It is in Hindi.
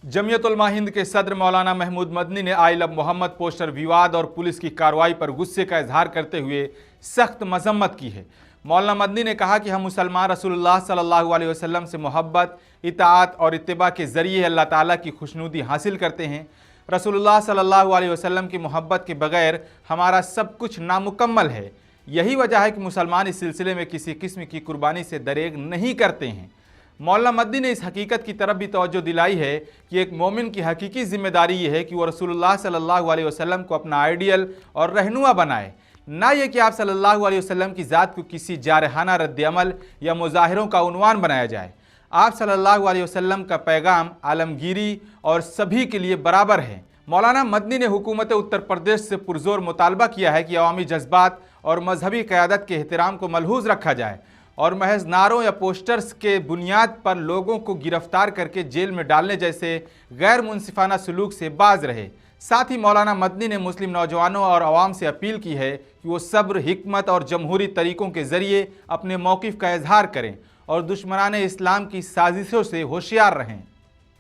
जमीयत उलमा हिंद के सदर मौलाना महमूद मदनी ने आई लव मोहम्मद पोस्टर विवाद और पुलिस की कार्रवाई पर गुस्से का इजहार करते हुए सख्त मजम्मत की है। मौलाना मदनी ने कहा कि हम मुसलमान रसूलुल्लाह सल्लल्लाहु अलैहि वसल्लम से मोहब्बत, इताअत और इत्तिबा के ज़रिए अल्लाह ताला की खुशनुदी हासिल करते हैं। रसूलुल्लाह सल्लल्लाहु अलैहि वसल्लम की मोहब्बत के बगैर हमारा सब कुछ नामुकम्मल है। यही वजह है कि मुसलमान इस सिलसिले में किसी किस्म की कुर्बानी से दरेग नहीं करते हैं। मौलाना मदनी ने इस हकीकत की तरफ भी तवज्जो दिलाई है कि एक मोमिन की हकीकी जिम्मेदारी ये है कि वो रसूलुल्लाह सल्लल्लाहु अलैहि वसल्लम को अपना आइडियल और रहनुमा बनाए, ना ये कि आप सल्लल्लाहु अलैहि वसल्लम की ज़ात को किसी जारहाना रद्द-ए-अमल या मुजाहिरों का उन्वान बनाया जाए। आप सल्लल्लाहु अलैहि वसल्लम का पैगाम आलमगीरी और सभी के लिए बराबर है। मौलाना मदनी ने हुकूमत उत्तर प्रदेश से पुरजोर मुतालबा किया है कि अवामी जज्बात और मजहबी क़यादत के एहतराम को मलहूज़ रखा जाए और महज नारों या पोस्टर्स के बुनियाद पर लोगों को गिरफ्तार करके जेल में डालने जैसे गैर मुनसिफाना सलूक से बाज रहे। साथ ही मौलाना मदनी ने मुस्लिम नौजवानों और आवाम से अपील की है कि वो सब्र, हिकमत और जमहूरी तरीक़ों के ज़रिए अपने मौक़िफ़ का इजहार करें और दुश्मनाने इस्लाम की साजिशों से होशियार रहें।